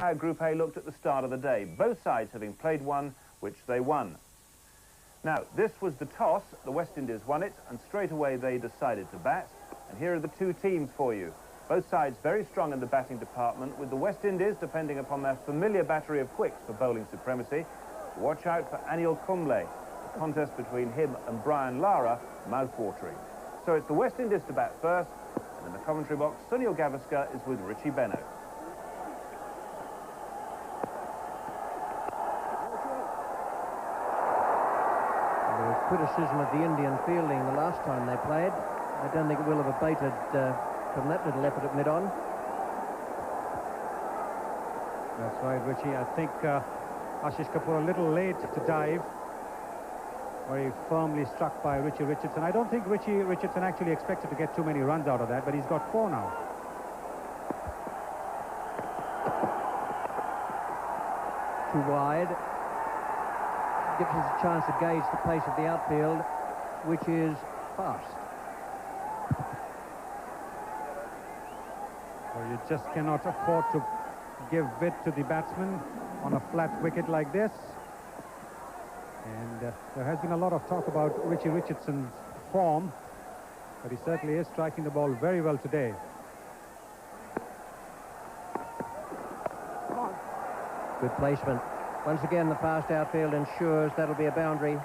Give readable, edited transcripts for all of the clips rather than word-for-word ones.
How Group A looked at the start of the day, both sides having played one which they won. Now, this was the toss. The West Indies won it, and straight away they decided to bat. And here are the two teams for you. Both sides very strong in the batting department, with the West Indies depending upon their familiar battery of quicks for bowling supremacy. Watch out for Anil Kumble. The contest between him and Brian Lara, mouth-watering. So it's the West Indies to bat first, and in the commentary box, Sunil Gavaskar is with Richie Benaud. There was criticism of the Indian fielding the last time they played. I don't think it will have abated from that little effort at mid-on. That's right, Richie. I think Ashish Kapoor a little late to dive. Very firmly struck by Richie Richardson. I don't think Richie Richardson actually expected to get too many runs out of that, but he's got 4 now. Too wide. Gives us a chance to gauge the pace of the outfield, which is fast. Well, you just cannot afford to give bit to the batsman on a flat wicket like this. And there has been a lot of talk about Richie Richardson's form, but he certainly is striking the ball very well today. Good placement. Once again, the fast outfield ensures that'll be a boundary.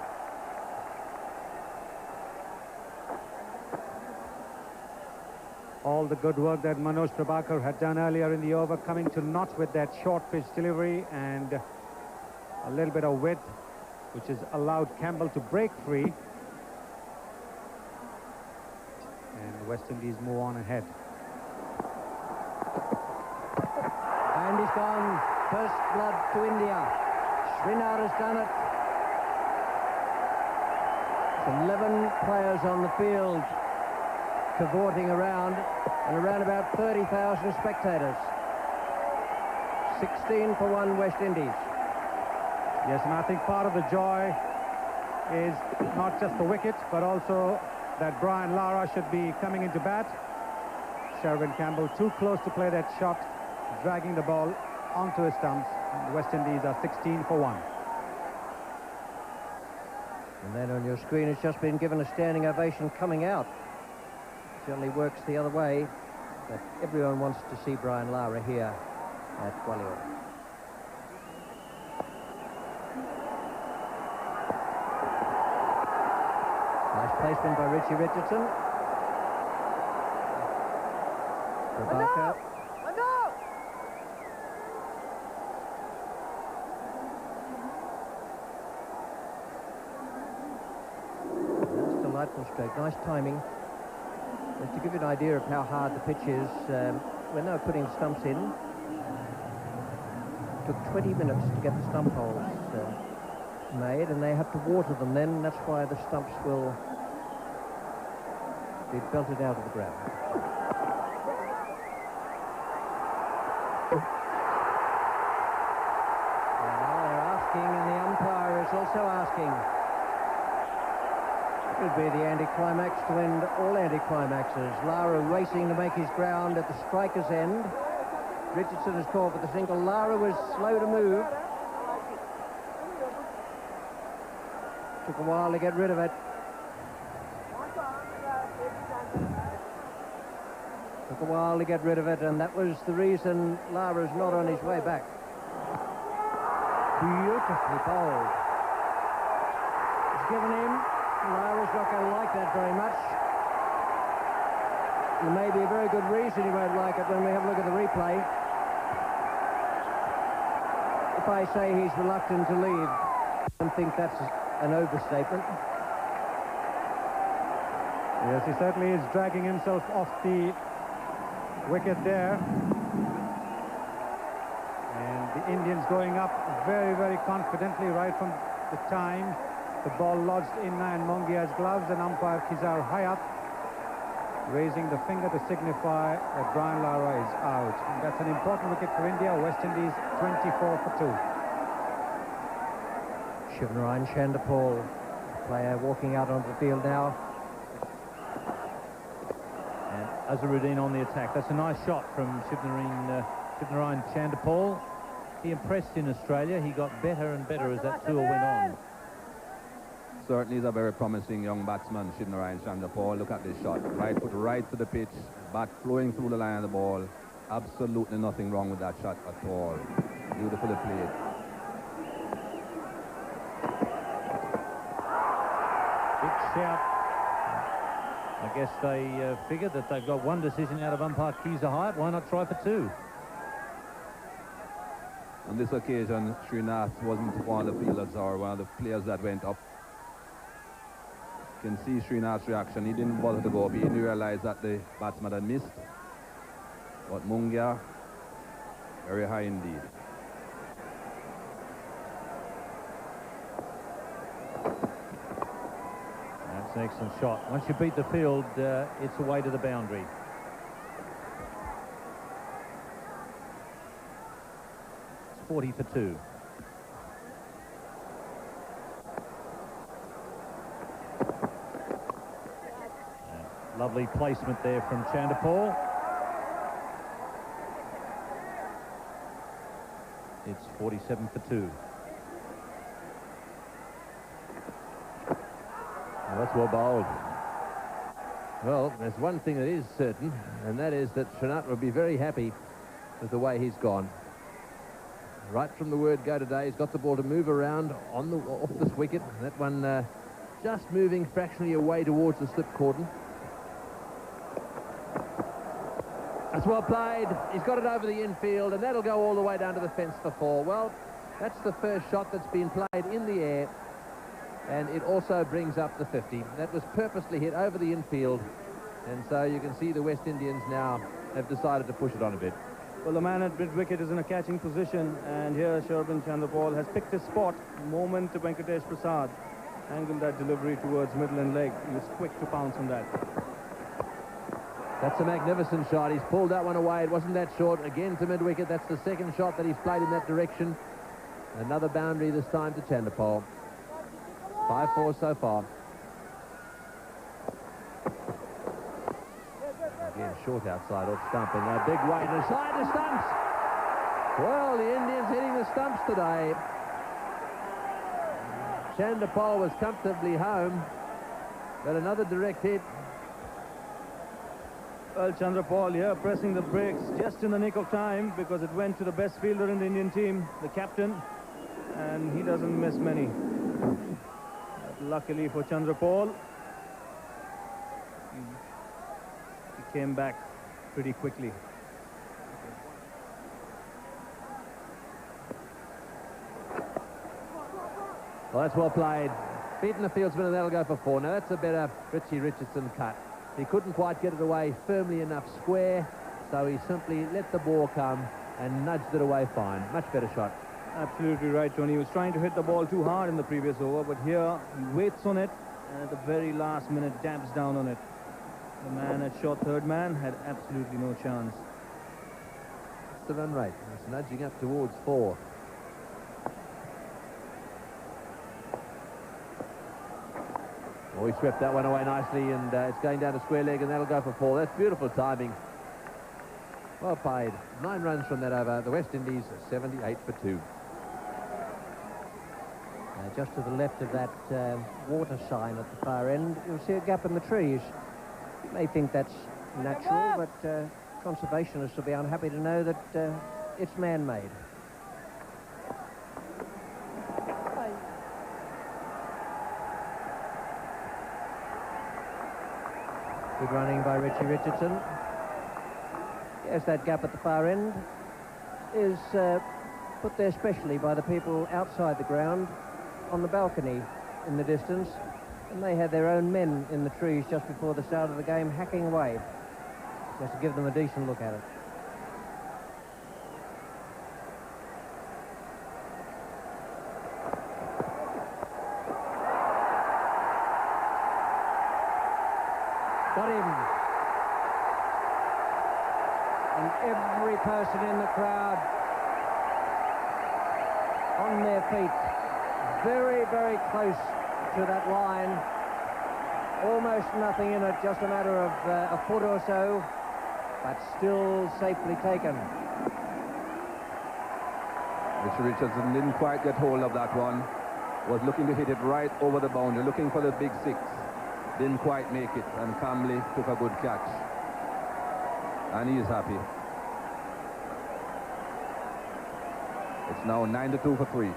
All the good work that Manoj Prabhakar had done earlier in the over coming to naught with that short pitch delivery and a little bit of width, which has allowed Campbell to break free. And the West Indies move on ahead. And he's gone. First blood to India. Srinath has done it. It's 11 players on the field cavorting around, and around about 30,000 spectators. 16 for 1 West Indies. Yes, and I think part of the joy is not just the wicket, but also that Brian Lara should be coming into bat. Sherwin Campbell too close to play that shot, dragging the ball onto his stumps. And the West Indies are 16 for 1. And then on your screen it's just been given a standing ovation coming out. Certainly works the other way, but everyone wants to see Brian Lara here at Gwalior. Nice placement by Richie Richardson. Prabhakar. That's delightful stroke. Nice timing. Just to give you an idea of how hard the pitch is, when they were putting stumps in, it took 20 minutes to get the stump holes made, and they have to water them then. That's why the stumps will be belted out of the ground. And now they're asking, and the umpire is also asking. Could be the anticlimax to end all anticlimaxes. Lara racing to make his ground at the striker's end. Richardson has called for the single. Lara was slow to move. Took a while to get rid of it. Took a while to get rid of it, and that was the reason Lara's not on his way back. Beautifully bowled. It's given him. Lara's not going to like that very much. There may be a very good reason he won't like it when we have a look at the replay. If I say he's reluctant to leave, I don't think that's an overstatement. Yes, he certainly is dragging himself off the wicket there. And the Indians going up very, very confidently right from the time the ball lodged in Nayan Mongia's gloves, and umpire Khizar Hayat raising the finger to signify that Brian Lara is out. And that's an important wicket for India. West Indies 24 for 2. Shivnarine Chanderpaul, player walking out onto the field now. And Azharuddin on the attack. That's a nice shot from Shivnarine Chanderpaul. he impressed in Australia. He got better and better as that tour went on. Certainly is a very promising young batsman, Shivnarine Chanderpaul. Look at this shot. Right foot right to the pitch, bat flowing through the line of the ball. Absolutely nothing wrong with that shot at all. Beautifully played. Big shout. I guess they figured that they've got one decision out of umpire Keezer Hyatt. Why not try for two? On this occasion, Srinath wasn't one of the fielders or one of the players that went up. You can see Srinath's reaction. He didn't bother to go up. He didn't realize that the batsman had missed. But Mungia, very high indeed. That's an excellent shot. Once you beat the field, it's away to the boundary. It's 40 for 2. Lovely placement there from Chanderpaul. It's 47 for 2. Well, that's well bowled. Well, there's one thing that is certain, and that is that Srinath will be very happy with the way he's gone. Right from the word go today, he's got the ball to move around off this wicket. That one just moving fractionally away towards the slip cordon. That's well played. He's got it over the infield, and that'll go all the way down to the fence for 4. Well, that's the first shot that's been played in the air, and it also brings up the 50. That was purposely hit over the infield, and so you can see the West Indians now have decided to push it on a bit. Well, the man at mid-wicket is in a catching position, and here Shobhan Chanderpaul has picked his spot. Moment to Venkatesh Prasad. Angled that delivery towards middle and leg. He was quick to pounce on that. That's a magnificent shot. He's pulled that one away. It wasn't that short. Again to mid-wicket. That's the second shot that he's played in that direction. Another boundary this time to Chanderpaul. 5-4 so far. Again, short outside off stump, and a big weight aside the stumps. Well, the Indians hitting the stumps today. Chanderpaul was comfortably home, but another direct hit. Well, Chanderpaul here pressing the brakes just in the nick of time, because it went to the best fielder in the Indian team, the captain, and he doesn't miss many. But luckily for Chanderpaul, he came back pretty quickly. Well, that's well played. Beaten the fieldsman, and that'll go for 4. Now, that's a better Richie Richardson cut. He couldn't quite get it away firmly enough square, so he simply let the ball come and nudged it away fine. Much better shot. Absolutely right, Tony. He was trying to hit the ball too hard in the previous over, but here he waits on it and at the very last minute dabs down on it. The man at short third man had absolutely no chance. It's the run rate. It's nudging up towards 4. Oh, he swept that one away nicely, and it's going down to square leg, and that'll go for 4. That's beautiful timing. Well played. 9 runs from that over. The West Indies 78 for 2. Just to the left of that water sign at the far end, you'll see a gap in the trees. You may think that's natural, but conservationists will be unhappy to know that it's man-made. Good running by Richie Richardson. Yes, that gap at the far end is put there specially by the people outside the ground on the balcony in the distance, and they had their own men in the trees just before the start of the game hacking away, just to give them a decent look at it. Got him. And every person in the crowd on their feet, very, very close to that line. Almost nothing in it, just a matter of a foot or so, but still safely taken. Richie Richardson didn't quite get hold of that one. Was looking to hit it right over the boundary, looking for the big six. Didn't quite make it, and Camley took a good catch. And he is happy. It's now 9-2 for 3.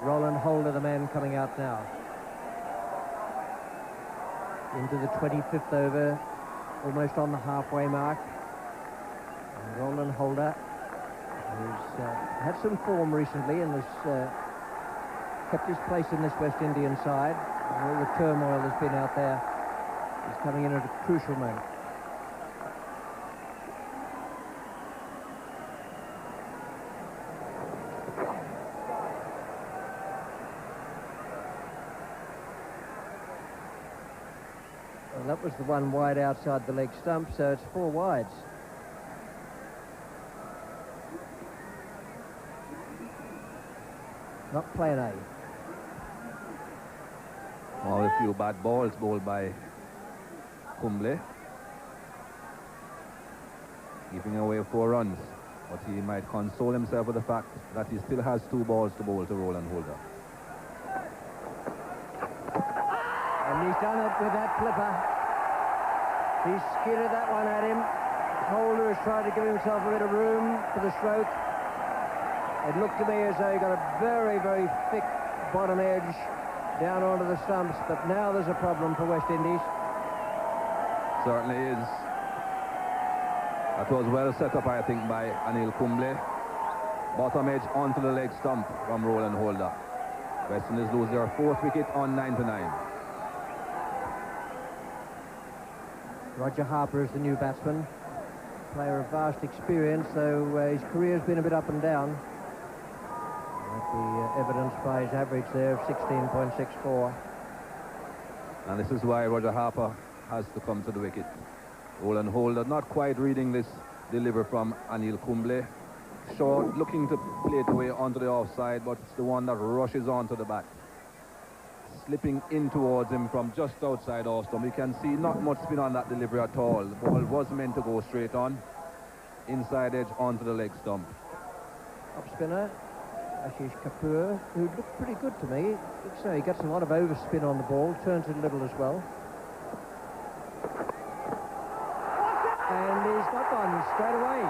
Roland Holder, the man coming out now. Into the 25th over, almost on the halfway mark. And Roland Holder, who's had some form recently and has kept his place in this West Indian side. And all the turmoil that's been out there, he's coming in at a crucial moment. Well, that was the one wide outside the leg stump, so it's 4 wides. Not plan A. Well, a few bad balls bowled by Kumble. Giving away 4 runs. But he might console himself with the fact that he still has 2 balls to bowl to Roland Holder. And he's done it with that flipper. He's skidded that one at him. Holder has tried to give himself a bit of room for the stroke. It looked to me as though he got a very, very thick bottom edge down onto the stumps, but now there's a problem for West Indies. Certainly is. That was well set up, I think, by Anil Kumble. Bottom edge onto the leg stump from Roland Holder. West Indies lose their 4th wicket on 9-9. Roger Harper is the new batsman. Player of vast experience, though his career's been a bit up and down. That'd be evidenced by his average there of 16.64. And this is why Roger Harper has to come to the wicket. Roland Holder not quite reading this delivery from Anil Kumble. Short, looking to play it away onto the offside, but it's the one that rushes onto the bat. Slipping in towards him from just outside off stump. You can see not much spin on that delivery at all. The ball was meant to go straight on. Inside edge onto the leg stump. Up spinner, Ashish Kapoor, who looked pretty good to me. Looks so he gets a lot of overspin on the ball, turns it a little as well. And he's got one straight away.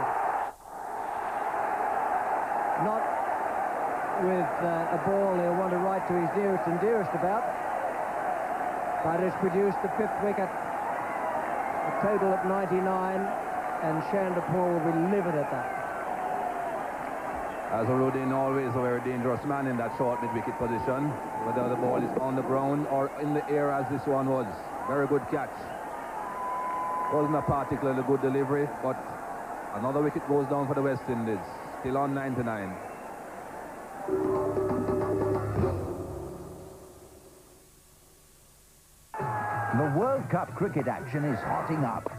Not with a ball he'll want to write to his nearest and dearest about, but has produced the 5th wicket, a total at 99, and Chanderpaul will be livid at that. Azharuddin always a very dangerous man in that short mid-wicket position, whether the ball is on the ground or in the air as this one was. Very good catch. Wasn't a particularly good delivery, but another wicket goes down for the West Indies. Still on 9-9. The World Cup cricket action is hotting up.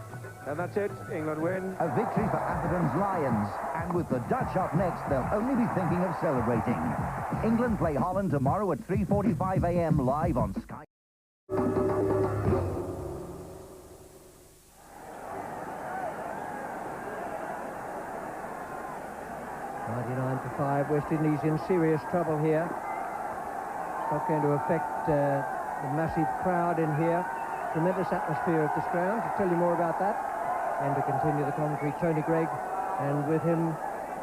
And that's it. England win. A victory for Atherton's Lions. And with the Dutch up next, they'll only be thinking of celebrating. England play Holland tomorrow at 3:45 a.m. live on Sky. 99-5, West Indies in serious trouble here. It's not going to affect the massive crowd in here. Tremendous atmosphere at this ground. To tell you more about that and to continue the commentary, Tony Greig, and with him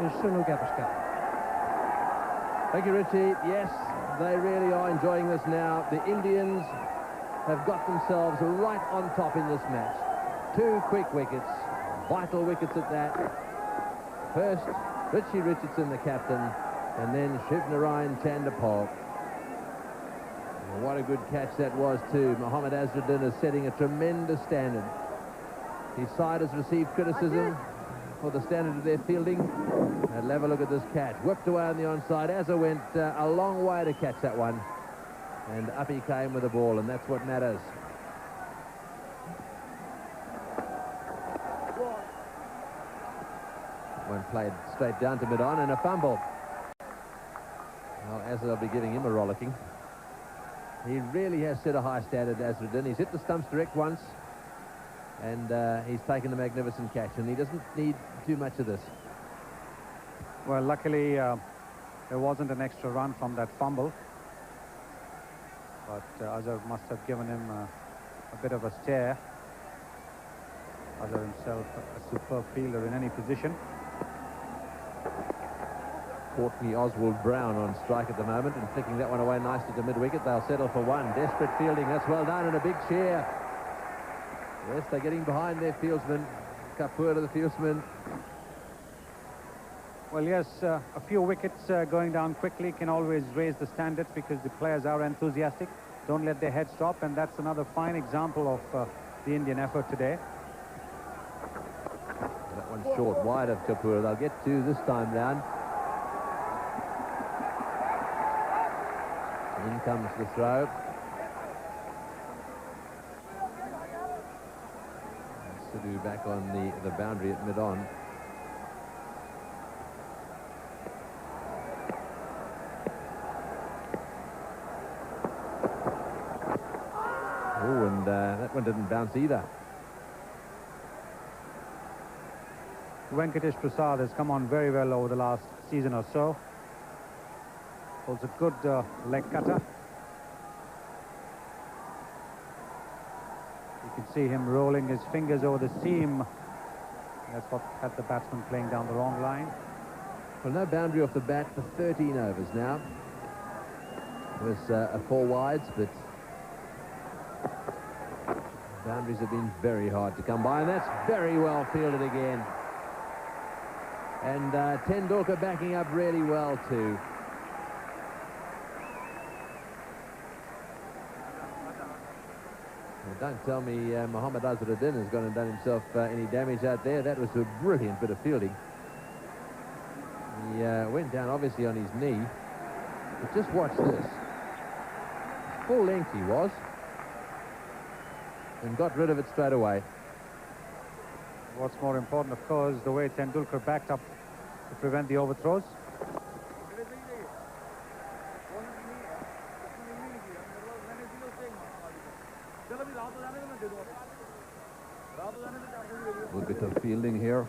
is Sunil Gavaskar. Thank you, Richie. Yes, they really are enjoying this now. The Indians have got themselves right on top in this match. 2 quick wickets, vital wickets at that. First, Richie Richardson, the captain, and then Shivnarine Chanderpaul. What a good catch that was too. Mohammad Azharuddin is setting a tremendous standard. His side has received criticism for the standard of their fielding. And have a look at this catch. Whipped away on the onside. Azza went a long way to catch that one. And up he came with the ball, and that's what matters. One played straight down to mid-on and a fumble. Well, Azza will be giving him a rollicking. He really has set a high standard, Azharuddin. He's hit the stumps direct once, and he's taken a magnificent catch, and he doesn't need too much of this. Well, luckily there wasn't an extra run from that fumble, but Azhar must have given him a bit of a stare. Azhar himself a superb fielder in any position. Courtney Oswald-Brown on strike at the moment and flicking that one away nicely to mid-wicket. They'll settle for one. Desperate fielding. That's well done, and a big cheer. Yes, they're getting behind their fieldsman. Kapoor to the fieldsman. Well, yes, a few wickets going down quickly can always raise the standards because the players are enthusiastic. Don't let their heads drop, and that's another fine example of the Indian effort today. That one's short, wide of Kapoor. They'll get two this time round. In comes the throw. Sidhu back on the boundary at mid-on. Oh, and that one didn't bounce either. Venkatesh Prasad has come on very well over the last season or so. Was a good leg cutter. You can see him rolling his fingers over the seam. That's what had the batsman playing down the wrong line. Well, no boundary off the bat for 13 overs now. It was a 4 wides, but boundaries have been very hard to come by, and that's very well fielded again. And Tendulkar backing up really well too. Well, don't tell me Mohammad Azharuddin has gone and done himself any damage out there. That was a brilliant bit of fielding. He went down obviously on his knee, but just watch this. Full length he was, and got rid of it straight away. What's more important, of course, the way Tendulkar backed up to prevent the overthrows. Good bit of fielding here.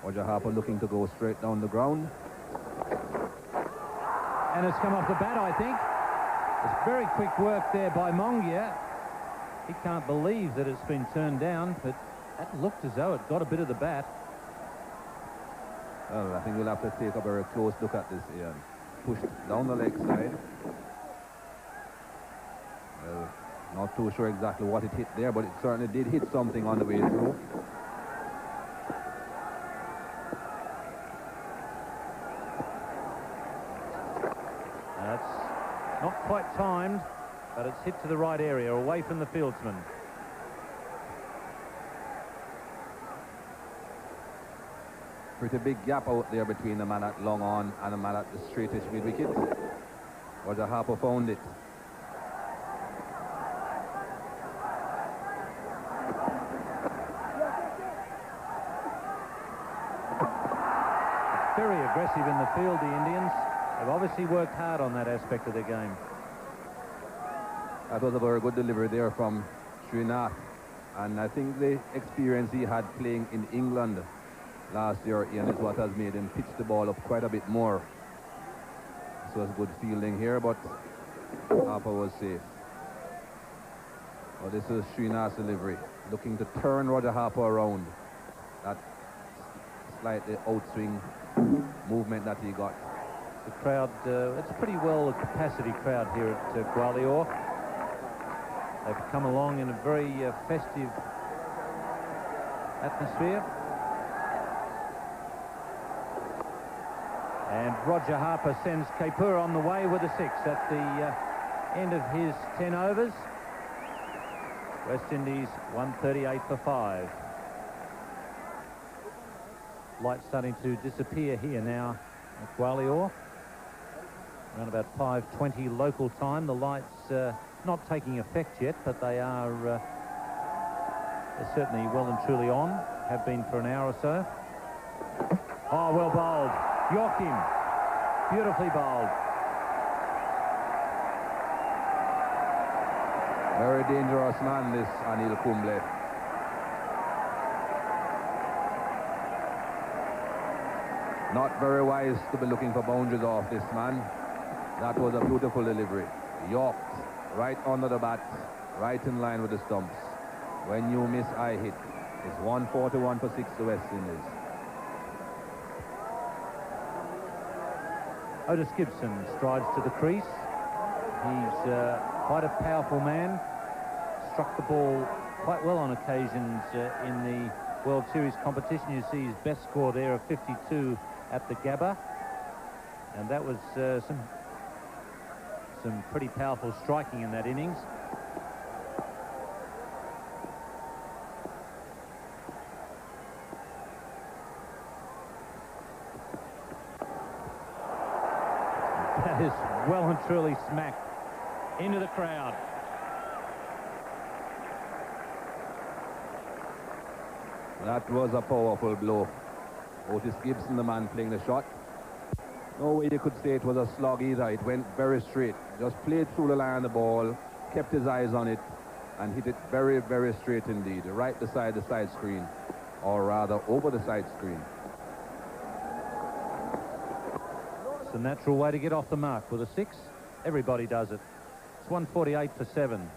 Roger Harper looking to go straight down the ground. And it's come off the bat, I think. It's very quick work there by Mongia. He can't believe that it's been turned down, but that looked as though it got a bit of the bat. Well, I think we'll have to take a very close look at this here. Pushed down the leg side. Well, not too sure exactly what it hit there, but it certainly did hit something on the way through. That's not quite timed, but it's hit to the right area, away from the fieldsman. Pretty big gap out there between the man at long on and the man at the straightish mid wicket. Roger Harper found it. Very aggressive in the field, the Indians. They've obviously worked hard on that aspect of their game. That was a very good delivery there from Srinath. And I think the experience he had playing in England last year, Ian, is what has made him pitch the ball up quite a bit more. This was good fielding here, but Harper was safe. Well, this is Srinath's delivery, looking to turn Roger Harper around. That slightly outswing movement that he got. The crowd, it's pretty well a capacity crowd here at Gwalior. They've come along in a very festive atmosphere. And Roger Harper sends Kapoor on the way with a 6 at the end of his 10 overs. West Indies 138 for 5. Light starting to disappear here now at Gwalior. Around about 5:20 local time. The lights not taking effect yet, but they're certainly well and truly on. Have been for an hour or so. Oh, well bowled. Yorked him. Beautifully bowled. Very dangerous man, this Anil Kumble. Not very wise to be looking for boundaries off this man. That was a beautiful delivery. Yorked right under the bat, right in line with the stumps. When you miss, I hit. It's 141 for 6 to West Indies. Otis Gibson strides to the crease. He's quite a powerful man. Struck the ball quite well on occasions in the World Series competition. You see his best score there of 52 at the Gabba. And that was some pretty powerful striking in that innings. That is well and truly smacked into the crowd. That was a powerful blow. Otis Gibson, the man playing the shot. No way you could say it was a slog either. It went very straight. Just played through the line of the ball, kept his eyes on it, and hit it very, very straight indeed. Right beside the side screen, or rather over the side screen. It's a natural way to get off the mark with a 6. Everybody does it. It's 148 for 7.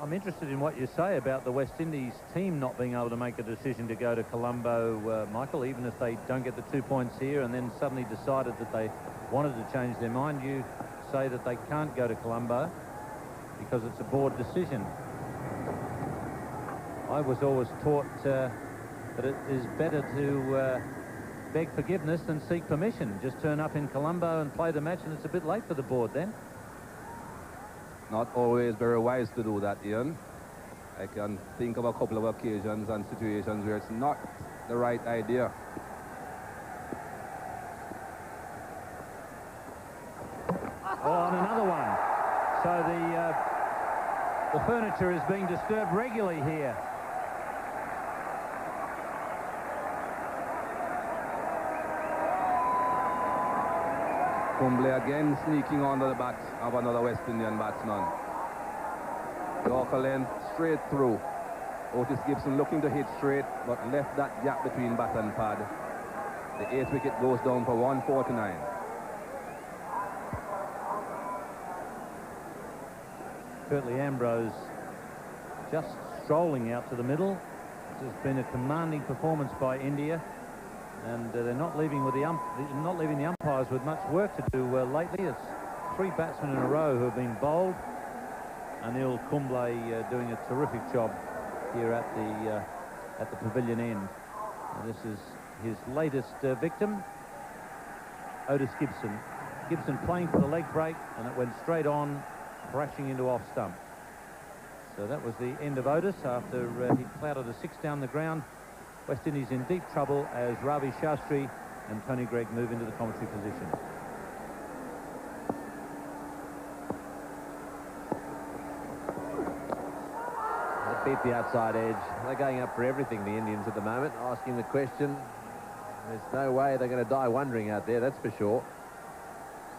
I'm interested in what you say about the West Indies team not being able to make a decision to go to Colombo, Michael, even if they don't get the 2 points here and then suddenly decided that they wanted to change their mind. You say that they can't go to Colombo because it's a board decision. I was always taught that it is better to beg forgiveness than seek permission. Just turn up in Colombo and play the match, and it's a bit late for the board then. Not always very wise to do that, Ian. I can think of a couple of occasions and situations where it's not the right idea. Oh, and another one. So the furniture is being disturbed regularly here. Kumble again sneaking under the bat of another West Indian batsman. Yorker length straight through. Otis Gibson looking to hit straight, but left that gap between bat and pad. The 8th wicket goes down for 149. Curtly Ambrose just strolling out to the middle. This has been a commanding performance by India. And they're not leaving with the umpires with much work to do lately. It's 3 batsmen in a row who have been bowled. Anil Kumble doing a terrific job here at the pavilion end. And this is his latest victim, Otis Gibson. Gibson playing for the leg break, and it went straight on, crashing into off stump. So that was the end of Otis after he clouted a 6 down the ground. West Indies in deep trouble as Ravi Shastri and Tony Greig move into the commentary position. They beat the outside edge. They're going up for everything, the Indians, at the moment, asking the question. There's no way they're going to die wondering out there, that's for sure.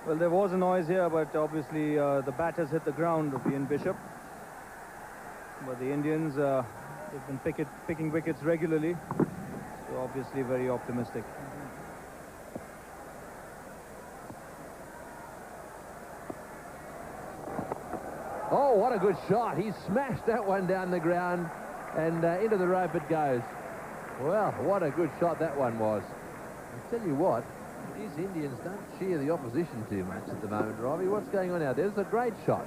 Well, there was a noise here, but obviously the bat has hit the ground of Ian Bishop. But the Indians, they've been picking wickets regularly, so obviously very optimistic. Oh, what a good shot. He smashed that one down the ground, and into the rope it goes. Well, what a good shot that one was. I tell you what, these Indians don't cheer the opposition too much at the moment, Robbie. What's going on out there? It's a great shot.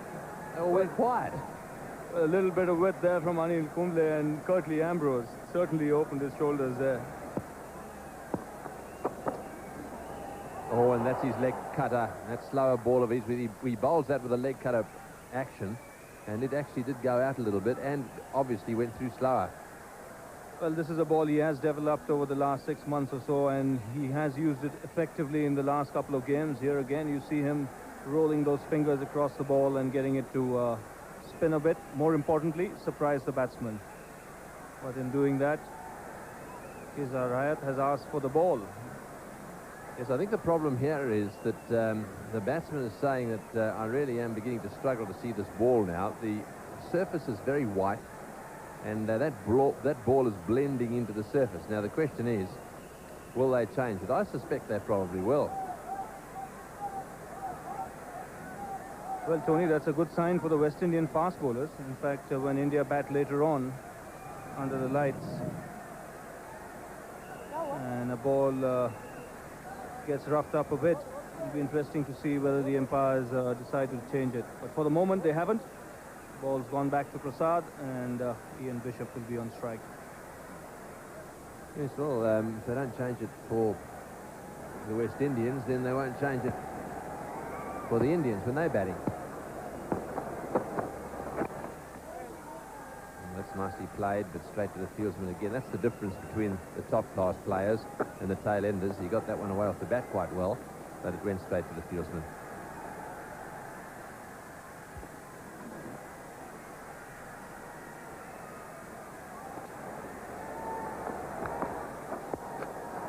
They all went quiet. A little bit of width there from Anil Kumble, and Curtly Ambrose certainly opened his shoulders there. Oh, and that's his leg cutter. That slower ball of his. He bowls that with a leg cutter action, and it actually did go out a little bit and obviously went through slower. Well, this is a ball he has developed over the last 6 months or so, and he has used it effectively in the last couple of games. Here again, you see him rolling those fingers across the ball and getting it to spin a bit. More importantly, surprise the batsman. But in doing that, Kizar Hayat has asked for the ball. Yes, I think the problem here is that the batsman is saying that I really am beginning to struggle to see this ball now. The surface is very white, and that ball is blending into the surface. Now, the question is, Will they change it? I suspect they probably will. Well, Tony, that's a good sign for the West Indian fast bowlers. In fact, when India bat later on under the lights and a ball gets roughed up a bit, it'll be interesting to see whether the umpires decide to change it. But for the moment, they haven't. Ball's gone back to Prasad, and Ian Bishop will be on strike. Yes, well, if they don't change it for the West Indians, then they won't change it for the Indians when they're batting. And that's nicely played, but straight to the fieldsman again. That's the difference between the top-class players and the tail-enders. He got that one away off the bat quite well, but it went straight to the fieldsman.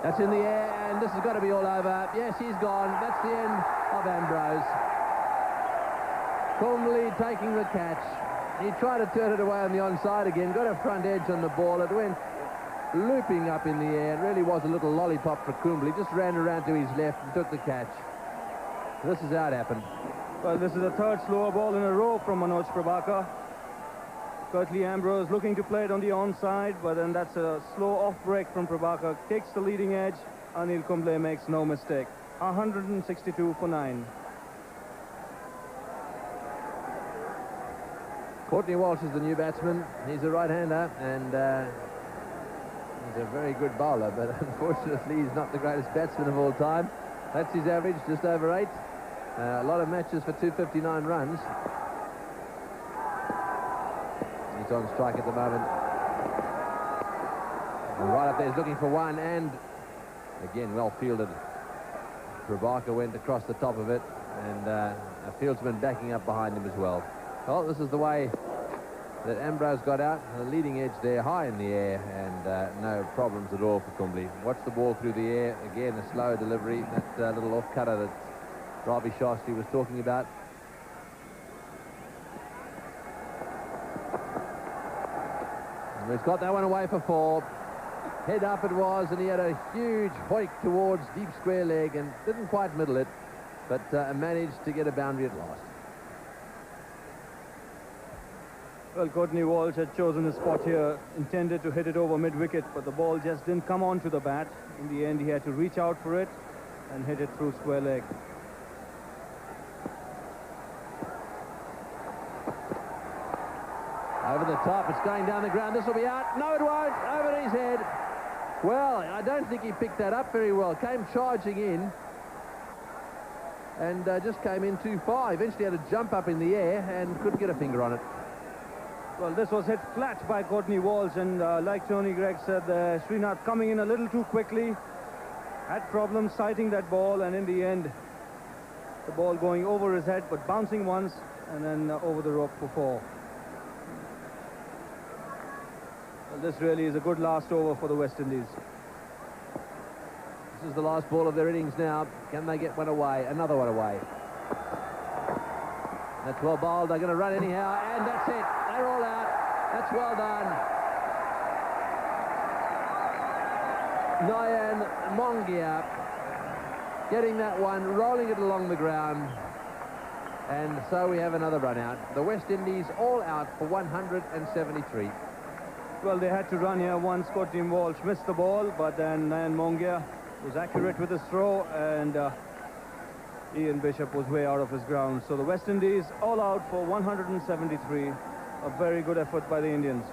That's in the air, and this has got to be all over. Yes, he's gone. That's the end of Ambrose. Kumble taking the catch. He tried to turn it away on the onside again, got a front edge on the ball. It went looping up in the air. It really was a little lollipop for Kumble. He just ran around to his left and took the catch. This is how it happened. Well, this is the third slower ball in a row from Manoj Prabhakar. Curtly Ambrose looking to play it on the onside, but then that's a slow off break from Prabhakar. Takes the leading edge. Anil Kumble makes no mistake. 162 for 9. Courtney Walsh is the new batsman. He's a right-hander, and he's a very good bowler, but unfortunately he's not the greatest batsman of all time. That's his average, just over 8. A lot of matches for 259 runs. He's on strike at the moment. And right up there, he's looking for one, and again, well fielded. Prabhakar went across the top of it, and a fieldsman backing up behind him as well. Well, this is the way that Ambrose got out. The leading edge there, high in the air, and no problems at all for Kumble. Watch the ball through the air. Again, a slow delivery. That little off-cutter that Ravi Shastri was talking about. And he's got that one away for 4. Head up it was, and he had a huge hoik towards deep square leg and didn't quite middle it, but managed to get a boundary at last. Well, Courtney Walsh had chosen a spot here, intended to hit it over mid-wicket, but the ball just didn't come onto the bat. In the end, he had to reach out for it and hit it through square leg. Over the top, it's going down the ground. This will be out. No, it won't. Over his head. Well, I don't think he picked that up very well. Came charging in and just came in too far. Eventually had to jump up in the air and couldn't get a finger on it. Well, this was hit flat by Courtney Walsh, and like Tony Greig said, Srinath coming in a little too quickly. Had problems sighting that ball, and in the end, the ball going over his head, but bouncing once, and then over the rope for 4. Well, this really is a good last over for the West Indies. This is the last ball of their innings now. Can they get one away? Another one away. That's well bowled. They're going to run anyhow, and that's it. They're all out. That's well done. Nayan Mongia getting that one, rolling it along the ground. And so we have another run out. The West Indies all out for 173. Well, they had to run here once Courtney Walsh missed the ball, but then Nayan Mongia was accurate with his throw, and Ian Bishop was way out of his ground. So the West Indies all out for 173. A very good effort by the Indians.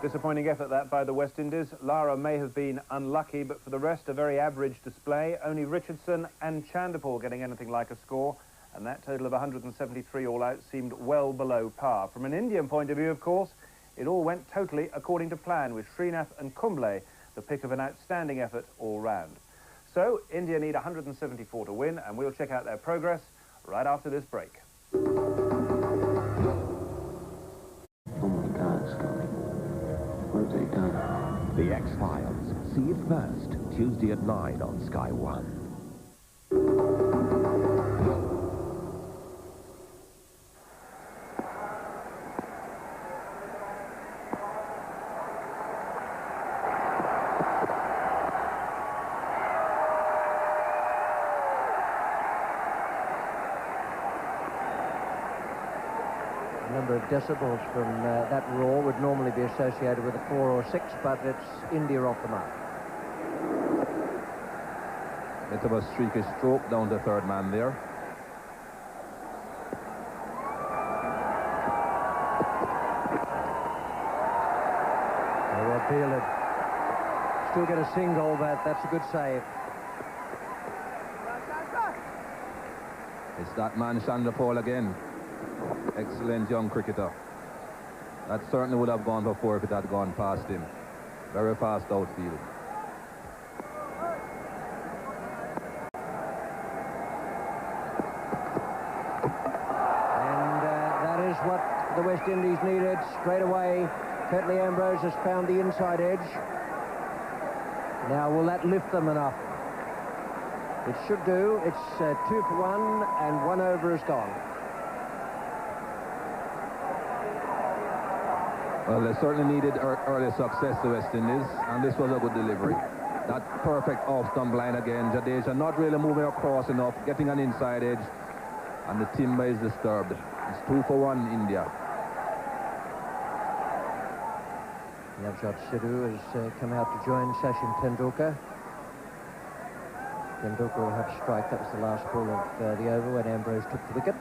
Disappointing effort that by the West Indies. Lara may have been unlucky, but for the rest, a very average display. Only Richardson and Chanderpaul getting anything like a score, and that total of 173 all out seemed well below par. From an Indian point of view, of course, it all went totally according to plan, with Srinath and Kumble the pick of an outstanding effort all round. So, India need 174 to win, and we'll check out their progress right after this break. Oh my God, Scully. What have they done? The X-Files. See it first, Tuesday at 9 on Sky One. number of decibels from that roar would normally be associated with a 4 or 6, but it's India off the mark. Bit of a streaky stroke down the third man there. Very well fielded. Still get a single, but that's a good save. It's that man Chanderpaul again. Excellent young cricketer. That certainly would have gone for 4 if it had gone past him. Very fast outfield. And that is what the West Indies needed. Straight away, Curtly Ambrose has found the inside edge. Now, will that lift them enough? It should do. It's 2 for 1, and 1 over is gone. Well, they certainly needed early success, the West Indies, and this was a good delivery. That perfect off-stump line again. Jadeja not really moving across enough, getting an inside edge, and the timber is disturbed. It's 2 for 1, India. Navjot Sidhu has come out to join Sachin Tendulkar. Tendulkar will have a strike. That was the last ball of the over when Ambrose took the wicket.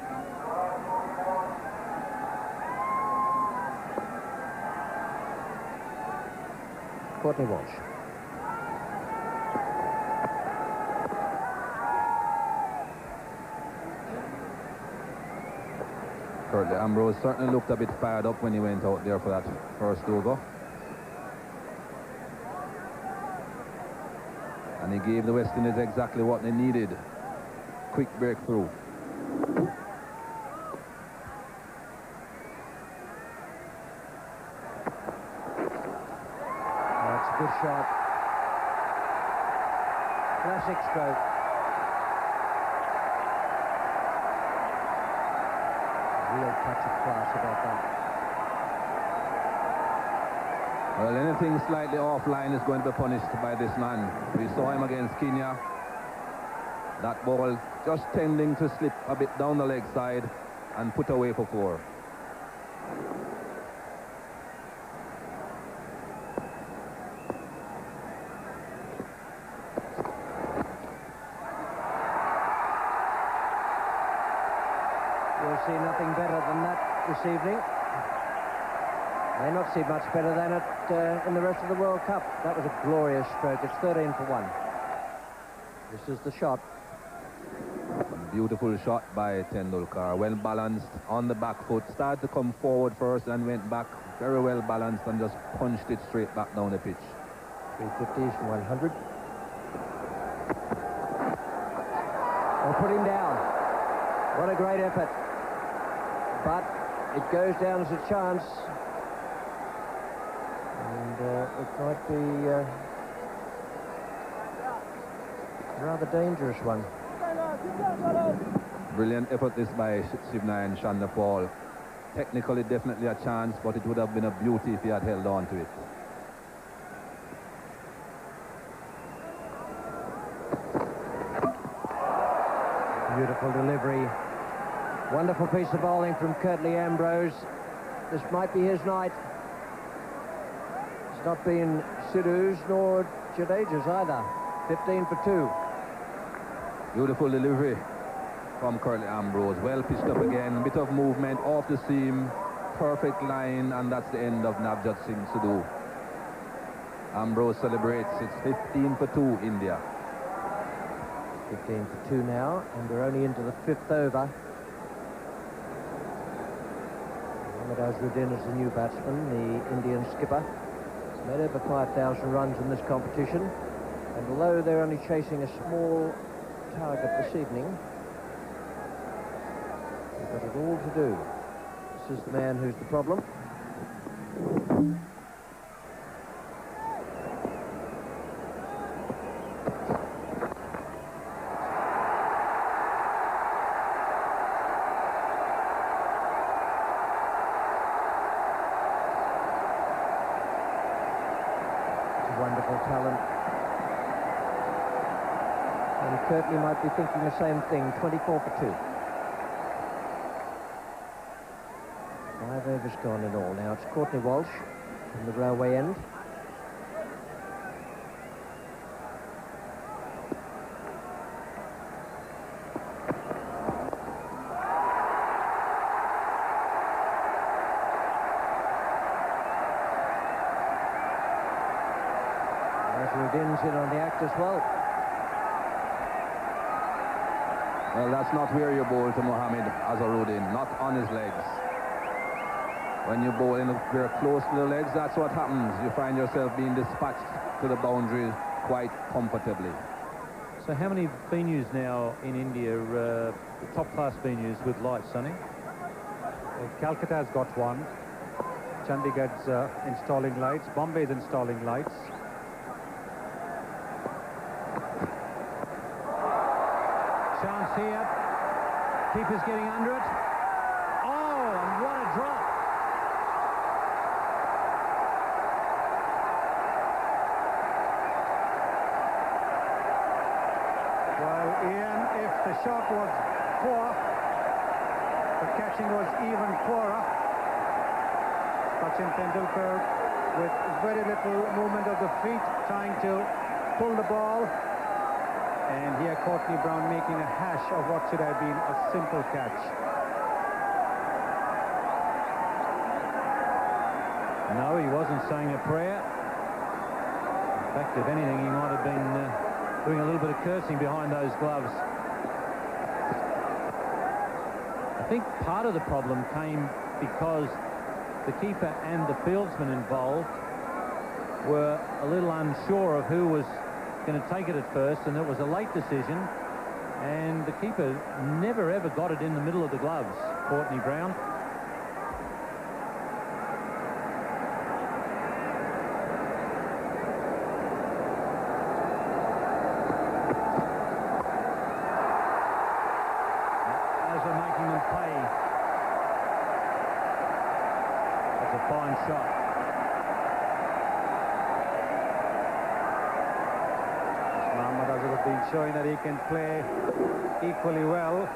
Courtney Walsh. Curtly Ambrose certainly looked a bit fired up when he went out there for that first over. And he gave the West Indies exactly what they needed. Quick breakthrough. That's a good shot. Classic stroke. Real touch of class about that. Well, anything slightly offline is going to be punished by this man. We saw him against Kenya. That ball just tending to slip a bit down the leg side and put away for 4. We'll see nothing better than that this evening. May not see much better than it in the rest of the World Cup. That was a glorious stroke. It's 13 for 1. This is the shot. A beautiful shot by Tendulkar. Well balanced on the back foot. Started to come forward first and went back. Very well balanced and just punched it straight back down the pitch. 350s from 100. They'll put him down. What a great effort. But it goes down as a chance. And it might be a rather dangerous one. Brilliant effort this by Shivnarine Chanderpaul. Technically definitely a chance, but it would have been a beauty if he had held on to it. Beautiful delivery. Wonderful piece of bowling from Curtly Ambrose. This might be his night. It's not been Sidhu's nor Jadeja's either. 15 for 2. Beautiful delivery from Curtly Ambrose. Well pitched up again. Bit of movement off the seam. Perfect line, and that's the end of Navjot Singh Sidhu. Ambrose celebrates. It's 15 for 2, India. 15 for 2 now, and we're only into the 5th over. Mohammad Azharuddin is the new batsman, the Indian skipper. He's made over 5,000 runs in this competition, and although they're only chasing a small target this evening, they've got it all to do. This is the man who's the problem. Wonderful talent. And Curtly might be thinking the same thing. 24 for 2. 5 5 overs gone in all. Now it's Courtney Walsh from the Railway end. Rudin's in on the act as well. Well, that's not where you bowl to Mohammed Azharuddin, not on his legs. When you bowl in very close to the legs, that's what happens. You find yourself being dispatched to the boundary quite comfortably. So how many venues now in India, top-class venues with lights, Sonny? Well, Calcutta's got one. Chandigarh's installing lights. Bombay's installing lights. Chance here. Keeper's getting under it. Oh, and what a drop. Well, Ian, if the shot was poor, the catching was even poorer. Sachin Tendulkar with very little movement of the feet, trying to pull the ball. And here Courtney Brown making a hash of what should have been a simple catch. No, he wasn't saying a prayer. In fact, if anything, he might have been doing a little bit of cursing behind those gloves. I think part of the problem came because the keeper and the fieldsman involved were a little unsure of who was going to take it at first, and it was a late decision, and the keeper never ever got it in the middle of the gloves, Courtney Brown. As they're making them pay. That's a fine shot. Showing that he can play equally well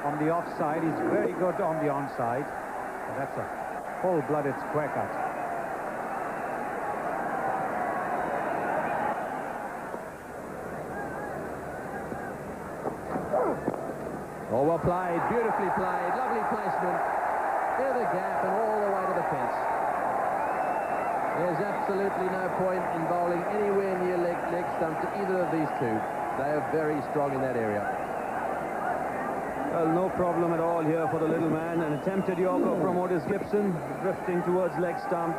on the offside. He's very good on the onside. And that's a full-blooded square cut. Oh, well played, beautifully played, lovely placement. Into the gap and all the way to the fence. There's absolutely no point in bowling anywhere near leg stump to either of these two. They are very strong in that area. Well, no problem at all here for the little man. An attempted Yorker from Otis Gibson, drifting towards leg stump.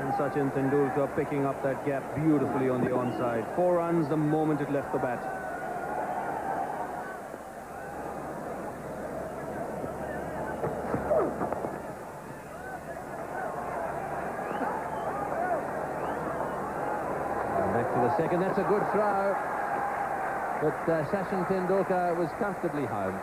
And Sachin Tendulkar picking up that gap beautifully on the onside. 4 runs the moment it left the bat. Second, that's a good throw, but Sachin Tendulkar was comfortably home.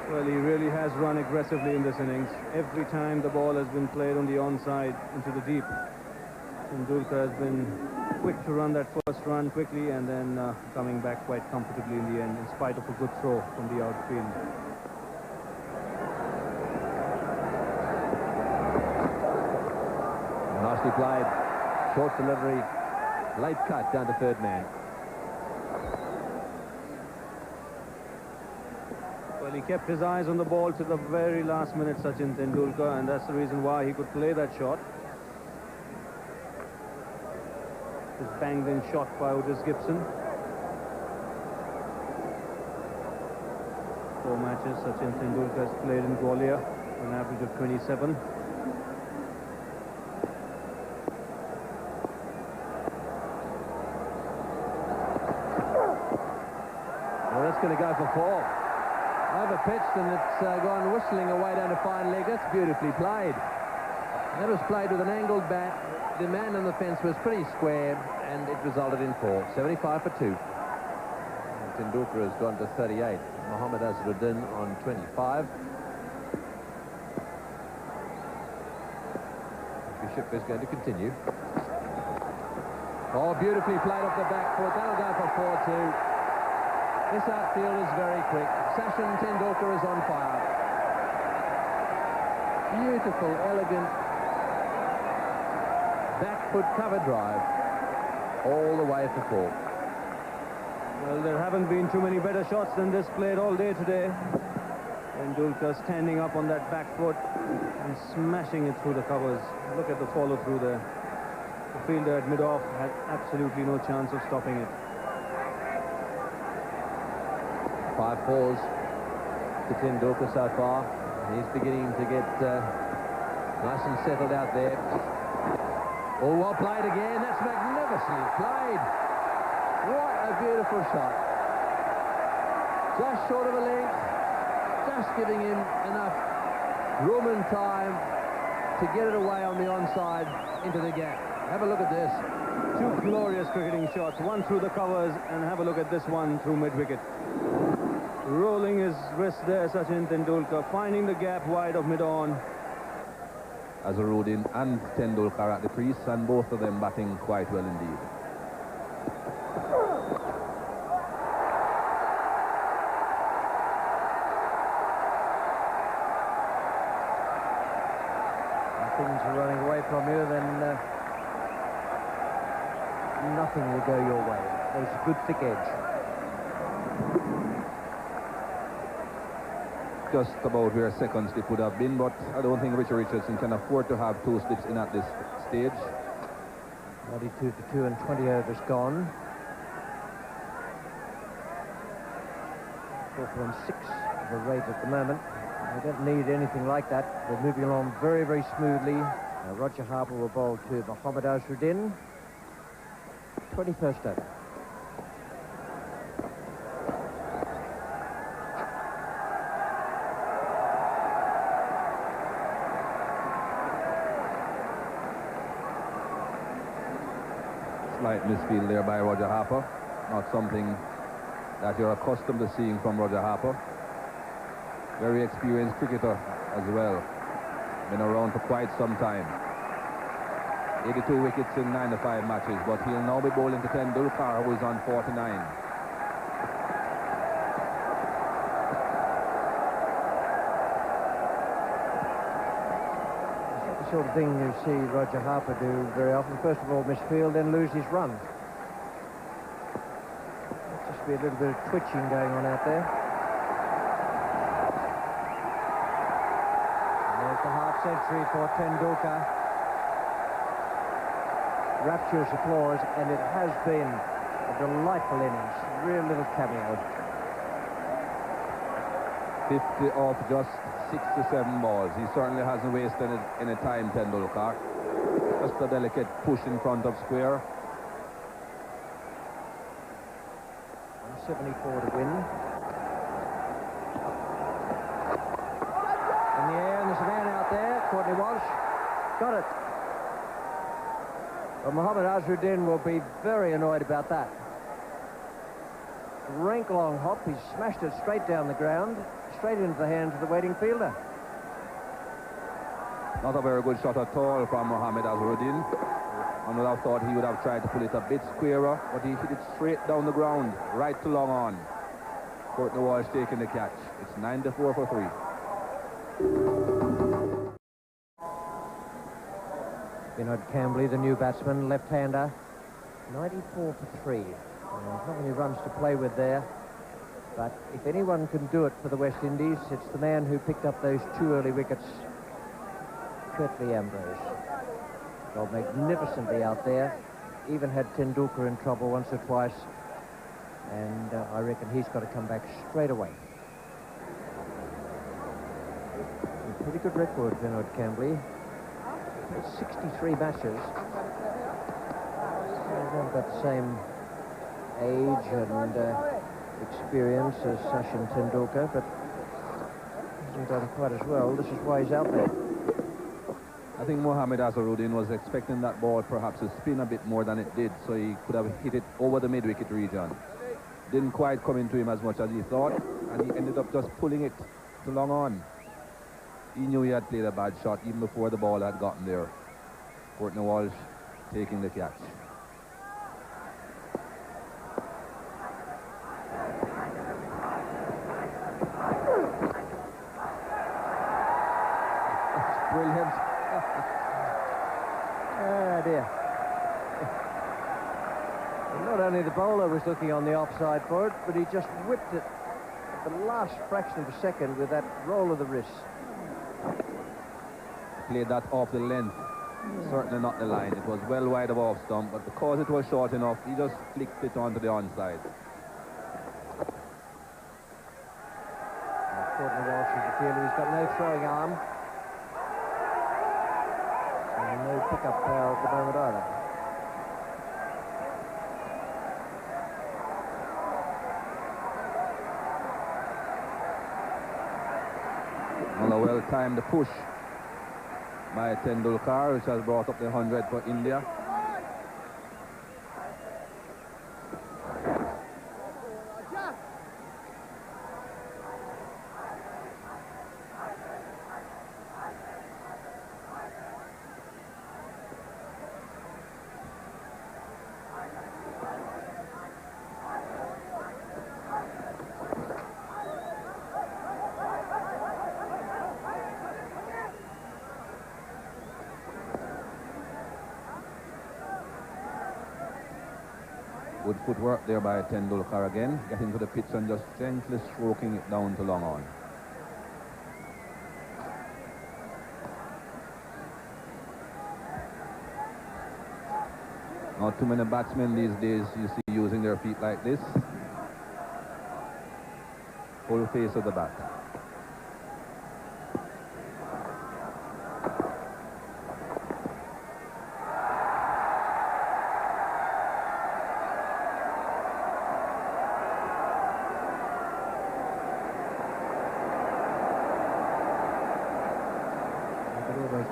Well, he really has run aggressively in this innings. Every time the ball has been played on the onside into the deep, Tendulkar has been quick to run that first run quickly and then coming back quite comfortably in the end, in spite of a good throw from the outfield. Nicely played. Short delivery. Late cut down to third man. Well, he kept his eyes on the ball to the very last minute, Sachin Tendulkar, and that's the reason why he could play that shot. His banged-in shot by Otis Gibson. 4 matches Sachin Tendulkar has played in Gwalior, an average of 27. Going to go for 4. Over pitched, and it's gone whistling away down to fine leg. That's beautifully played. That was played with an angled bat. The man on the fence was pretty square, and it resulted in 4. 75 for 2. Tendulkar has gone to 38. Mohammed Azharuddin on 25. Bishop is going to continue. Oh, beautifully played off the back foot. That'll go for 4 too. This outfield is very quick. Sachin Tendulkar is on fire. Beautiful, elegant back foot cover drive all the way for four. Well, there haven't been too many better shots than this played all day today. Tendulkar standing up on that back foot and smashing it through the covers. Look at the follow through there. The fielder at mid-off had absolutely no chance of stopping it. 5 fours to Tendulkar so far. He's beginning to get nice and settled out there. Oh, well played again. That's magnificently played. What a beautiful shot. Just short of a length. Just giving him enough room and time to get it away on the onside into the gap. Have a look at this. 2 glorious cricketing shots. One through the covers, and have a look at this one through mid-wicket. Rolling his wrist there, Sachin Tendulkar, finding the gap wide of mid-on. Azharuddin and Tendulkar at the crease, and both of them batting quite well indeed. Things are running away from you, then nothing will go your way. There's a good thick edge. Just about where second slip would have been, but I don't think Richard Richardson can afford to have 2 slips in at this stage. 92 for 2 and 20 overs gone. 4.6 of a rate at the moment. They don't need anything like that. They're moving along very, very smoothly. Roger Harper will bowl to Mohammad Azharuddin. 21st over. Slight misfield there by Roger Harper. Not something that you're accustomed to seeing from Roger Harper. Very experienced cricketer as well. Been around for quite some time. 82 wickets in 95 matches, but he'll now be bowling to Tendulkar, who is on 49. The sort of thing you see Roger Harper do very often. First of all, misfield, then lose his run. There'll just be a little bit of twitching going on out there. The half-century for Tendulkar. Rapturous applause, and it has been a delightful innings. Real little cameo. 50 off just 6 to 7 balls. He certainly hasn't wasted any time, Tendulkar. Just a delicate push in front of square. 174 to win. In the air, and there's a man out there, Courtney Walsh. Got it. Well, Mohammad Azharuddin will be very annoyed about that. Rank long hop, he's smashed it straight down the ground, straight into the hands of the waiting fielder. Not a very good shot at all from Mohammad Azharuddin. I would have thought he would have tried to pull it a bit squarer, but he hit it straight down the ground, right to long on. Courtney Walsh taking the catch. It's 94 for 3. Vinod Kambli, the new batsman, left-hander, 94 for 3. Not many runs to play with there, but if anyone can do it for the West Indies, it's the man who picked up those 2 early wickets, Curtly Ambrose. Bowled magnificently out there, even had Tendulkar in trouble once or twice, and I reckon he's got to come back straight away. A pretty good record, Vinod Kambli. 63 matches. They've got the same age and experience as Sachin Tendulkar, but hasn't done quite as well. This is why he's out there. I think Mohammad Azharuddin was expecting that ball perhaps to spin a bit more than it did, so he could have hit it over the mid-wicket region. Didn't quite come into him as much as he thought, and he ended up just pulling it to long on. He knew he had played a bad shot even before the ball had gotten there. Courtney Walsh taking the catch. Williams. Oh, dear. And not only the bowler was looking on the offside for it, but he just whipped it at the last fraction of a second with that roll of the wrist. Played that off the length. Certainly not the line. It was well wide of off stump, but because it was short enough, he just flicked it onto the onside. Courtney Walsh is the fielder. He's got no throwing arm. And no pickup power at the moment either. Well, a well-timed push by Tendulkar, which has brought up the 100 for India. Good footwork there by Tendulkar again, getting to the pitch and just gently stroking it down to long on. Not too many batsmen these days you see using their feet like this. Full face of the bat.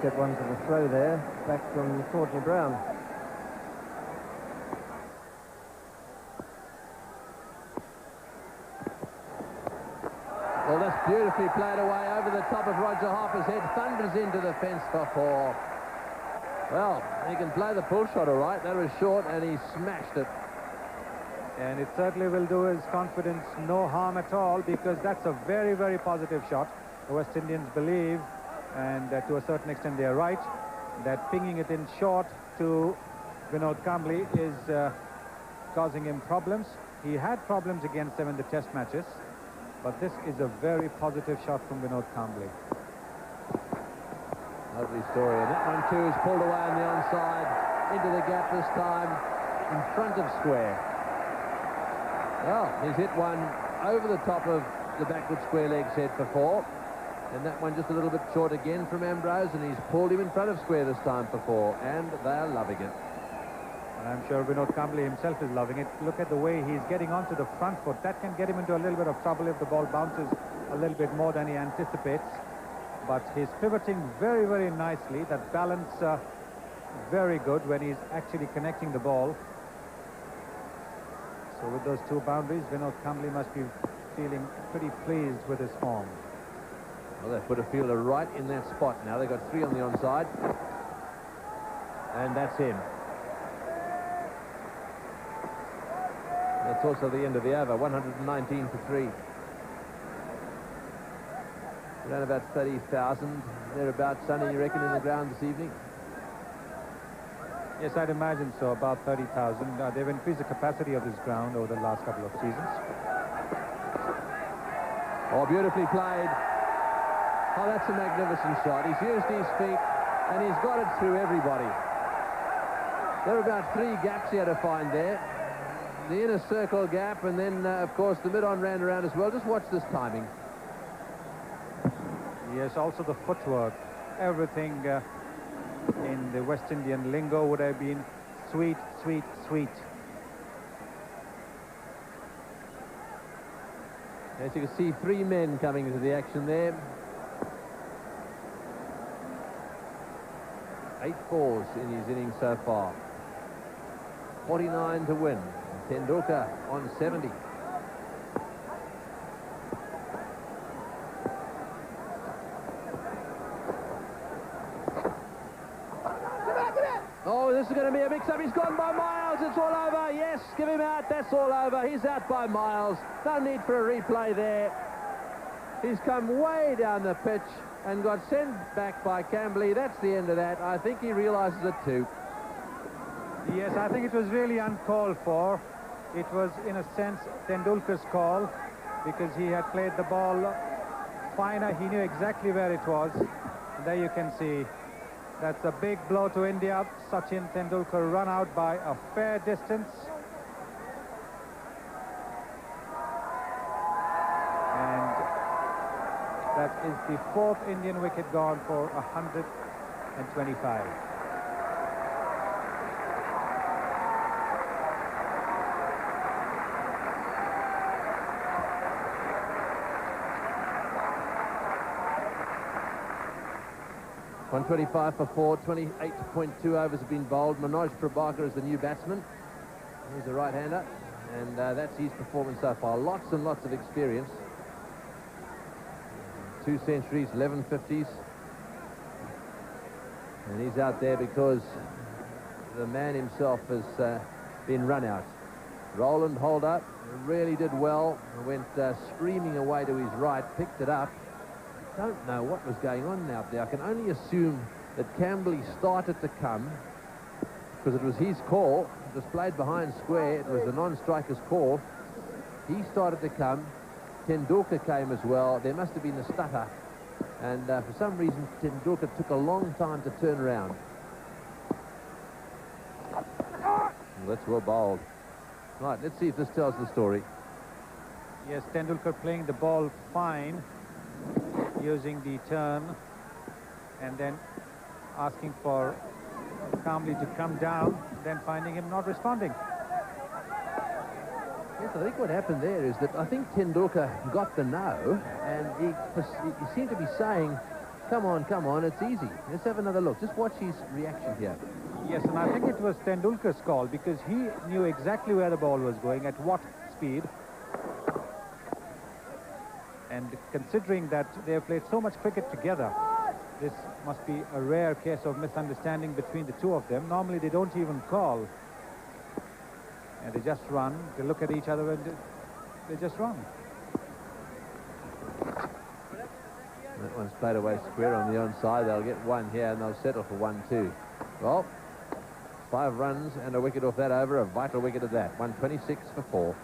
Get one for the throw there, back from Courtney Brown. Well, that's beautifully played away over the top of Roger Harper's head, thunders into the fence for 4. Well, he can play the pull shot all right. That was short, and he smashed it. And it certainly will do his confidence no harm at all, because that's a very, very positive shot. The West Indians believe, and to a certain extent they are right, that pinging it in short to Vinod Kambli is causing him problems. He had problems against them in the test matches, but this is a very positive shot from Vinod Kambli. Lovely story, and that one too is pulled away on the onside, into the gap this time, in front of square. Well, he's hit one over the top of the backward square leg set for 4. And that one just a little bit short again from Ambrose, and he's pulled him in front of square this time for 4, and they're loving it. And I'm sure Vinod Kambli himself is loving it. Look at the way he's getting onto the front foot. That can get him into a little bit of trouble if the ball bounces a little bit more than he anticipates. But he's pivoting very, very nicely. That balance very good when he's actually connecting the ball. So with those 2 boundaries, Vinod Kambli must be feeling pretty pleased with his form. Well, they've put a fielder right in that spot now. They've got 3 on the onside. And that's him. That's also the end of the over, 119 for 3. Around about 30,000, thereabouts, Sonny, you reckon, in the ground this evening? Yes, I'd imagine so, about 30,000. They've increased the capacity of this ground over the last couple of seasons. Oh, beautifully played. Oh, that's a magnificent shot. He's used his feet, and he's got it through everybody. There are about 3 gaps he had to find there. The inner circle gap, and then, of course, the mid-on ran around as well. Just watch this timing. Yes, also the footwork. Everything in the West Indian lingo would have been sweet, sweet, sweet. As you can see, 3 men coming into the action there. 8 fours in his innings so far. 49 to win. Tendulkar on 70. Oh, this is going to be a mix-up. He's gone by miles. It's all over. Yes, give him out. That's all over. He's out by miles. No need for a replay there. He's come way down the pitch. and got sent back by Camberley. That's the end of that. I think he realises it too. Yes, I think it was really uncalled for. It was, in a sense, Tendulkar's call, because he had played the ball finer. He knew exactly where it was. And there you can see that's a big blow to India. Sachin Tendulkar run out by a fair distance. And that is the 4th Indian wicket gone for 125. .125 for 4, 28.2 overs have been bowled. Manoj Prabhakar is the new batsman. He's a right-hander, and that's his performance so far. Lots and lots of experience. 2 centuries, 11 50s. And he's out there because the man himself has been run out. Roland Holder really did well. Went screaming away to his right, picked it up. Don't know what was going on out there. I can only assume that Camberley started to come because it was his call. It was played behind square. It was the non-striker's call. He started to come. Tendulkar came as well. There must have been a stutter, and for some reason Tendulkar took a long time to turn around. That's well bowled. Right, let's see if this tells the story. Yes, Tendulkar playing the ball fine, using the turn and then asking for Camberley to come down, then finding him not responding. Yes, I think what happened there is that I think Tendulkar got the no, and he seemed to be saying, come on, it's easy. Let's have another look. Just watch his reaction here. Yes, and I think it was Tendulkar's call, because he knew exactly where the ball was going, at what speed. And considering that they have played so much cricket together, this must be a rare case of misunderstanding between the two of them. Normally they don't even call. And they just run, they look at each other and they just run. That one's played away square on the onside. They'll get one here and they'll settle for 1-2. Well, 5 runs and a wicket off that over, a vital wicket at that. 126 for 4.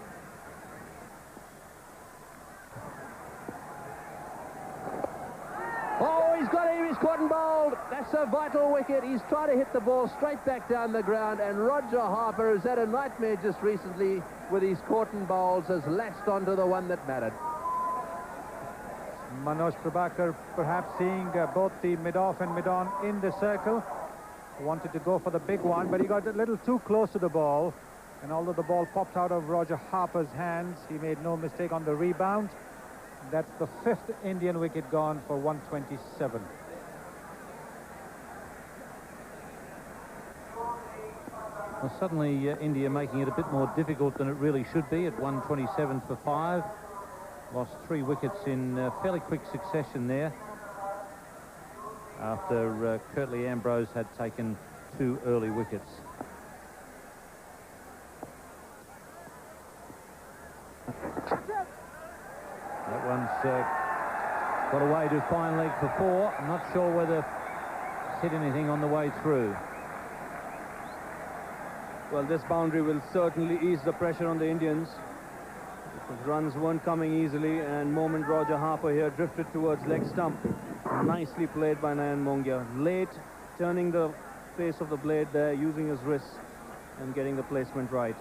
Oh, he's got him, he's caught and bowled. That's a vital wicket. He's trying to hit the ball straight back down the ground, and Roger Harper has had a nightmare just recently with his caught and bowls, has latched onto the one that mattered. Manoj Prabhakar perhaps seeing both the mid-off and mid-on in the circle. Wanted to go for the big one, but he got a little too close to the ball, and although the ball popped out of Roger Harper's hands, he made no mistake on the rebound. That's the 5th Indian wicket gone for 127. Well, suddenly India making it a bit more difficult than it really should be at 127 for 5. Lost 3 wickets in fairly quick succession there, after Curtly Ambrose had taken 2 early wickets. That one's got away to fine leg for 4. I'm not sure whether it's hit anything on the way through. Well, this boundary will certainly ease the pressure on the Indians, because runs weren't coming easily, and moment Roger Harper here drifted towards leg stump. Nicely played by Nayan Mongia. Late, turning the face of the blade there, using his wrist and getting the placement right.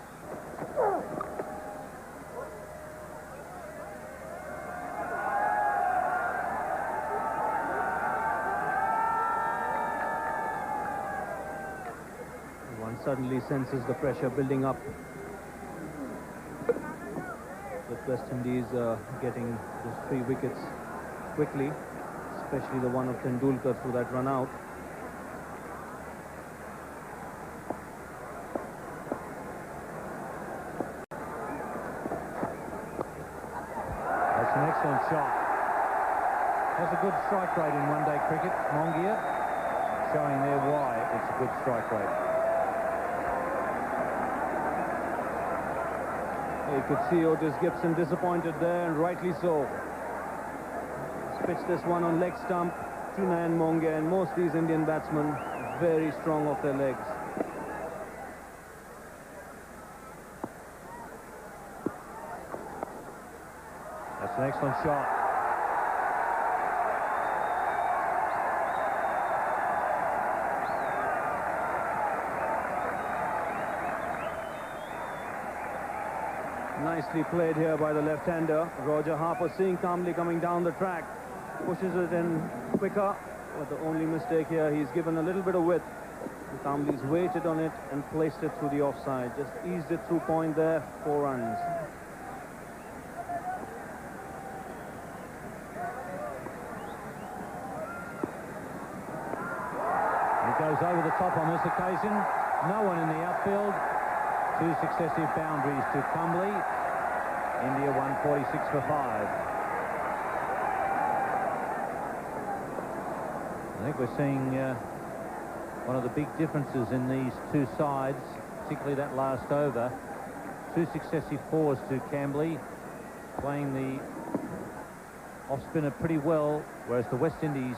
One suddenly senses the pressure building up, with West Indies getting those 3 wickets quickly, especially the one of Tendulkar through that run out. That's an excellent shot. That's a good strike rate in one-day cricket. Mongia showing there why it's a good strike rate. You could see Otis Gibson disappointed there, and rightly so. pitched this one on leg stump to Nayan Mongia, and most of these Indian batsmen very strong off their legs. That's an excellent shot. Nicely played here by the left-hander. Roger Harper, seeing Kamble coming down the track, pushes it in quicker, but the only mistake here, he's given a little bit of width. Kamble's waited on it and placed it through the offside. Just eased it through point there, 4 runs. He goes over the top on this occasion. No one in the outfield. 2 successive boundaries to Kamble. India 146 for 5. I think we're seeing one of the big differences in these two sides, particularly that last over. 2 successive 4s to Kamble, playing the off-spinner pretty well, whereas the West Indies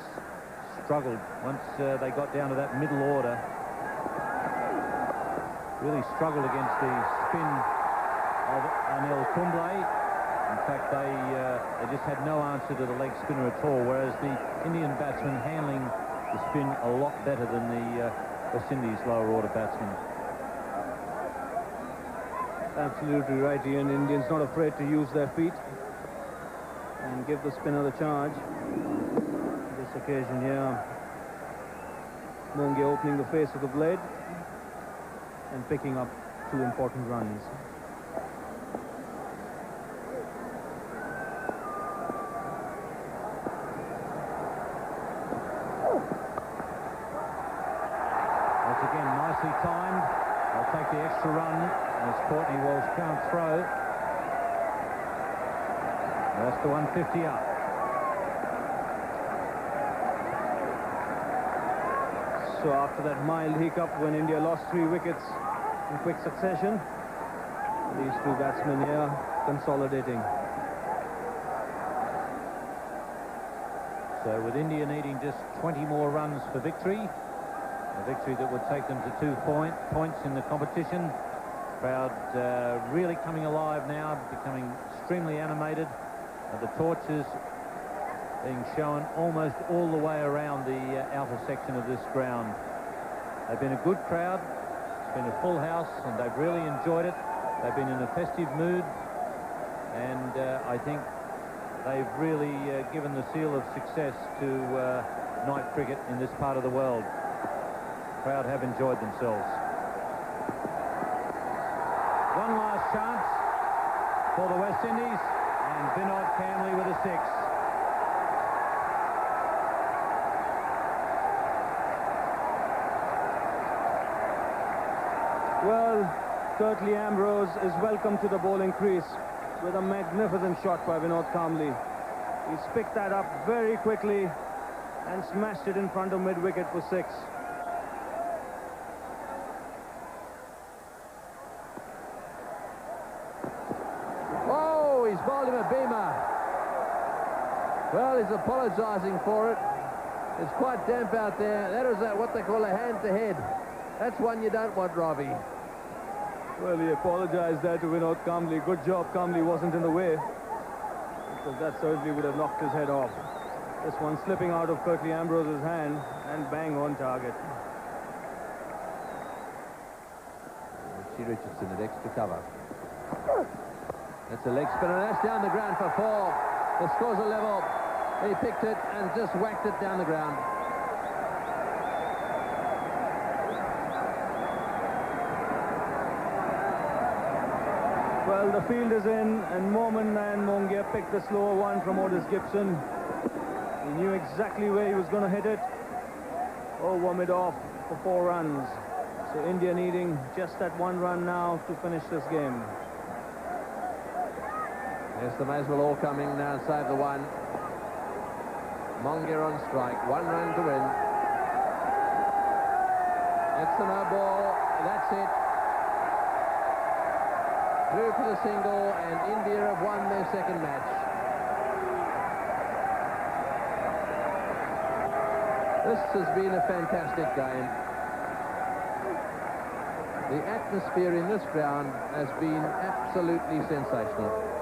struggled once they got down to that middle order. Really struggled against the spin of Anil Kumble. In fact, they just had no answer to the leg spinner at all, whereas the Indian batsmen handling the spin a lot better than the West Indies lower order batsmen. Absolutely right, Ian. Indians not afraid to use their feet and give the spinner the charge. This occasion here, Mongia opening the face of the blade and picking up 2 important runs. Once again, nicely timed. They'll take the extra run as Courtney Walsh can't throw. That's the 150 up. So after that mild hiccup when India lost 3 wickets in quick succession, these 2 batsmen here consolidating. So with India needing just 20 more runs for victory, a victory that would take them to 2 points in the competition. Crowd really coming alive now, becoming extremely animated. The torches being shown almost all the way around the outer section of this ground. They've been a good crowd. It's been a full house, and they've really enjoyed it. They've been in a festive mood, and I think they've really given the seal of success to night cricket in this part of the world. The crowd have enjoyed themselves. One last chance for the West Indies, and Vinod Kambli with a 6. Well, Curtly Ambrose is welcome to the bowling crease with a magnificent shot by Vinod Kambli. He's picked that up very quickly and smashed it in front of mid-wicket for 6. Oh, he's bowled him a beamer. Well, he's apologising for it. It's quite damp out there. That is what they call a hand-to-head. That's one you don't want, Robbie. Well, he apologised there to Vinod Kambli. Good job Kambli wasn't in the way, because that certainly would have knocked his head off. This one slipping out of Curtly Ambrose's hand and bang on target. Richie Richardson at extra cover. That's a leg spinner. That's down the ground for 4. The score's a level. He picked it and just whacked it down the ground. Well, the field is in, and Momin Nayan Mongia picked the slower one from Otis Gibson. He knew exactly where he was going to hit it. Over mid-off for 4 runs. So India needing just that 1 run now to finish this game. Yes, they may as well all come in now and save the 1. Mongia on strike, 1 run to win. It's the no ball, that's it. Through for the single, and India have won their second match. This has been a fantastic game. The atmosphere in this ground has been absolutely sensational.